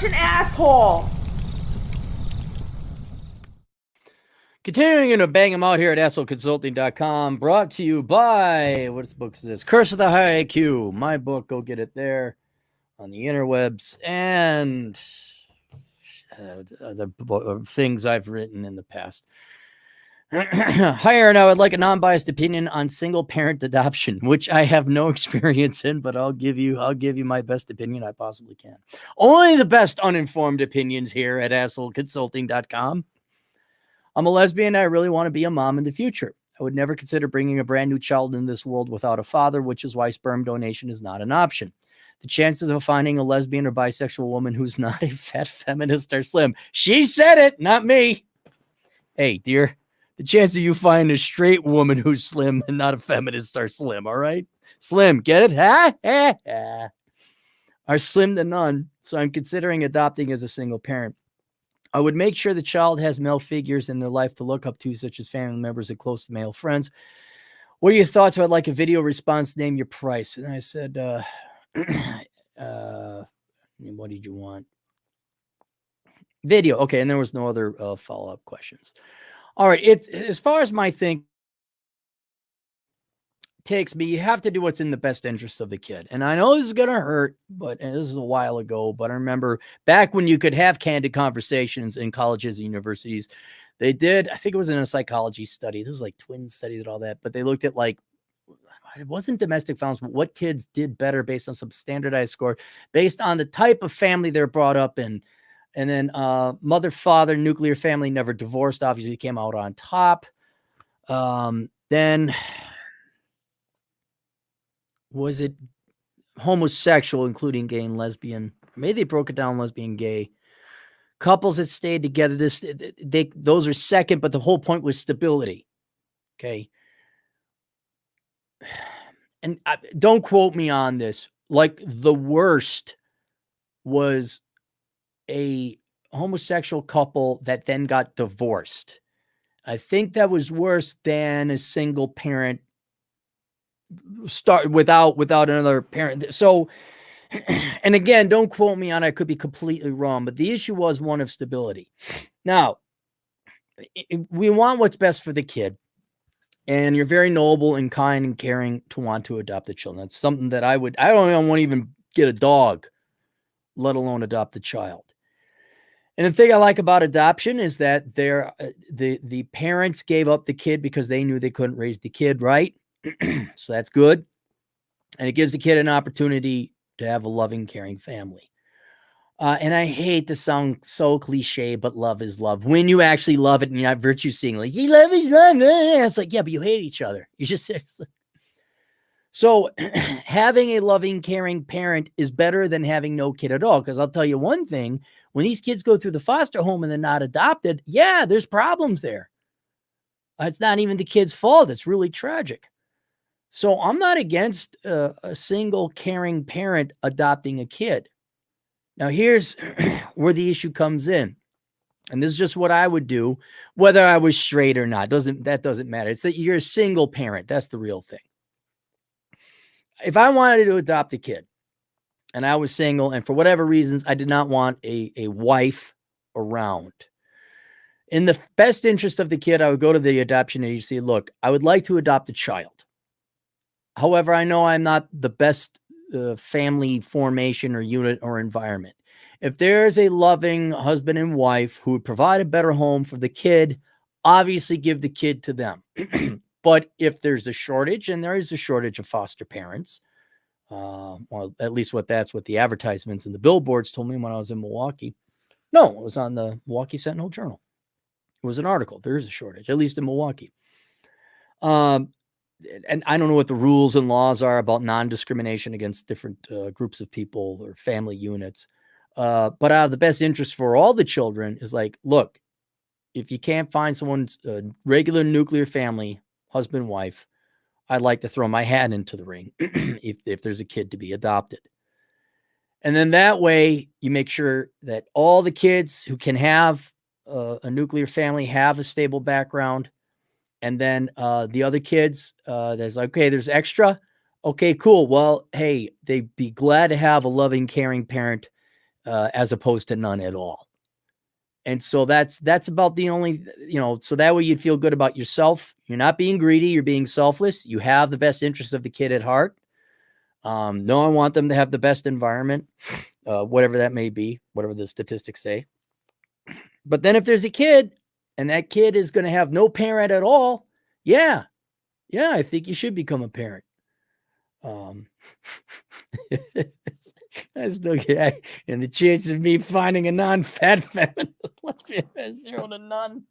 such an asshole. Continuing to bang them out here at assholeconsulting.com, brought to you by, what book is this? Curse of the High IQ. My book, go get it there on the interwebs, and the things I've written in the past. Hi, Aaron. I would like a non-biased opinion on single-parent adoption, which I have no experience in, but I'll give you my best opinion I possibly can. Only the best uninformed opinions here at assholeconsulting.com. I'm a lesbian. I really want to be a mom in the future. I would never consider bringing a brand new child into this world without a father, which is why sperm donation is not an option. The chances of finding a lesbian or bisexual woman who's not a fat feminist are slim. She said it, not me. Hey, dear, the chances of you finding a straight woman who's slim and not a feminist are slim, all right? Slim, get it? Are slim to none, so I'm considering adopting as a single parent. I would make sure the child has male figures in their life to look up to, such as family members and close male friends. What are your thoughts? I'd like a video response. Name your price. And I said, what did you want? Video. Okay. And there was no other follow-up questions. All right. It's as far as my think takes me, you have to do what's in the best interest of the kid. And I know this is going to hurt, but this is a while ago, but I remember back when you could have candid conversations in colleges and universities, they did, I think it was in a psychology study. This was like twin studies and all that, but they looked at like, it wasn't domestic violence, but what kids did better based on some standardized score, based on the type of family they're brought up in. And then mother, father, nuclear family, never divorced, obviously came out on top. Then was it homosexual, including gay and lesbian? Maybe they broke it down lesbian, gay. Couples that stayed together, those are second, but the whole point was stability. Okay. And don't quote me on this. Like the worst was a homosexual couple that then got divorced. I think that was worse than a single parent start without another parent. So, and again, don't quote me on it. I could be completely wrong, but the issue was one of stability. Now, we want what's best for the kid, and you're very noble and kind and caring to want to adopt a child. That's something that I don't want to even get a dog, let alone adopt a child. And the thing I like about adoption is that the parents gave up the kid because they knew they couldn't raise the kid, right? So that's good. And it gives the kid an opportunity to have a loving, caring family. And I hate to sound so cliche, but love is love. When you actually love it and you're not virtue seeing, like, you love is love. It's like, yeah, but you hate each other. You just so having a loving, caring parent is better than having no kid at all. Because I'll tell you one thing, when these kids go through the foster home and they're not adopted, yeah, there's problems there. It's not even the kid's fault. It's really tragic. So I'm not against a single caring parent adopting a kid. Now, here's where the issue comes in. And this is just what I would do, whether I was straight or not. That doesn't matter. It's that you're a single parent. That's the real thing. If I wanted to adopt a kid and I was single, and for whatever reasons, I did not want a wife around, in the best interest of the kid, I would go to the adoption agency. Look, I would like to adopt a child. However, I know I'm not the best family formation or unit or environment. If there's a loving husband and wife who would provide a better home for the kid, obviously give the kid to them. But if there's a shortage, and there is a shortage of foster parents, well, at least that's what the advertisements and the billboards told me when I was in Milwaukee. No, it was on the Milwaukee Sentinel Journal. It was an article. There is a shortage, at least in Milwaukee. And I don't know what the rules and laws are about non-discrimination against different groups of people or family units. But out of the best interest for all the children is like, look, if you can't find someone's regular nuclear family, husband, wife, I'd like to throw my hat into the ring if there's a kid to be adopted. And then that way you make sure that all the kids who can have a nuclear family have a stable background. And then the other kids, there's like, okay, there's extra. Okay, cool. Well, hey, they'd be glad to have a loving, caring parent as opposed to none at all. And so that's about the only, so that way you'd feel good about yourself. You're not being greedy. You're being selfless. You have the best interest of the kid at heart. No, I want them to have the best environment, whatever that may be, whatever the statistics say. But then if there's a kid and that kid is going to have no parent at all, yeah, I think you should become a parent. I still get, and the chance of me finding a non-fat feminist, let's be 0 to none.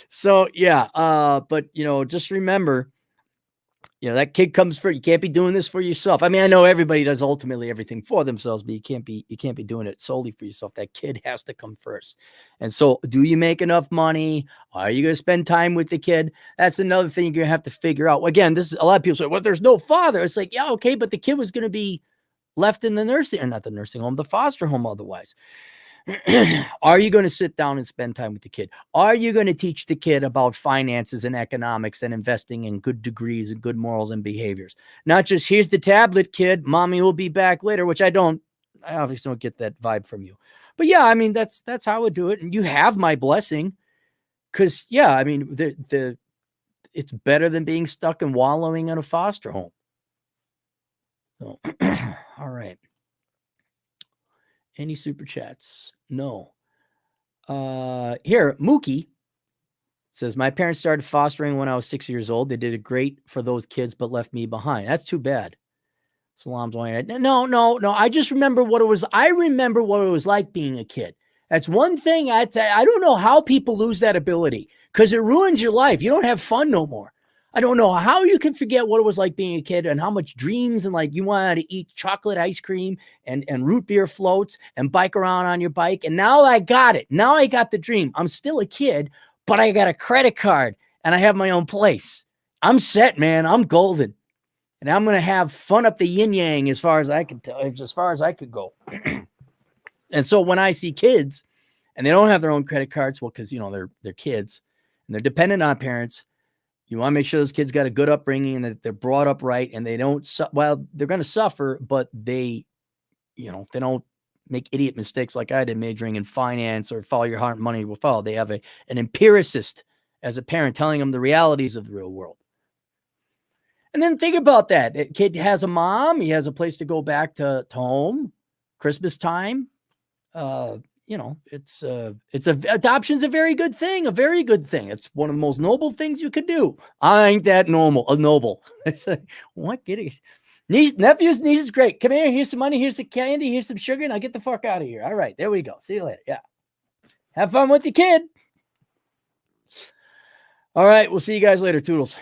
So yeah, but just remember, that kid comes first. You can't be doing this for yourself. I mean, I know everybody does ultimately everything for themselves, but you can't be doing it solely for yourself. That kid has to come first. And so, do you make enough money? Are you going to spend time with the kid? That's another thing you're going to have to figure out. Again, this is a lot of people say, well, there's no father. It's like, yeah, okay, but the kid was going to be left in the nursing, or not the nursing home, the foster home otherwise. Are you going to sit down and spend time with the kid? Are you going to teach the kid about finances and economics and investing in good degrees and good morals and behaviors? Not just, here's the tablet, kid, mommy will be back later, which I obviously don't get that vibe from you. But yeah, I mean, that's how I would do it. And you have my blessing, because yeah, I mean, it's better than being stuck and wallowing in a foster home. So, all right. Any super chats? No. Here, Mookie says, my parents started fostering when I was 6 years old. They did it great for those kids, but left me behind. That's too bad. Salam's going, no. I just remember what it was. I remember what it was like being a kid. That's one thing I don't know how people lose that ability, because it ruins your life. You don't have fun no more. I don't know how you can forget what it was like being a kid and how much dreams and like you wanted to eat chocolate ice cream and root beer floats and bike around on your bike. And now I got it. Now I got the dream. I'm still a kid, but I got a credit card and I have my own place. I'm set, man. I'm golden. And I'm going to have fun up the yin yang as far as I could tell, as far as I could go. And so when I see kids and they don't have their own credit cards, well, because, they're kids and they're dependent on parents. You want to make sure those kids got a good upbringing and that they're brought up right, and they don't, they're going to suffer, but they don't make idiot mistakes like I did majoring in finance or follow your heart and money will follow. They have an empiricist as a parent telling them the realities of the real world. And then think about that. That kid has a mom. He has a place to go back to home, Christmas time. Adoption's a very good thing. It's one of the most noble things you could do. I ain't that noble. It's like, what? Nephews, nieces, great. Come here. Here's some money. Here's some candy. Here's some sugar. Now get the fuck out of here. All right, there we go. See you later. Yeah. Have fun with your kid. All right, we'll see you guys later. Toodles.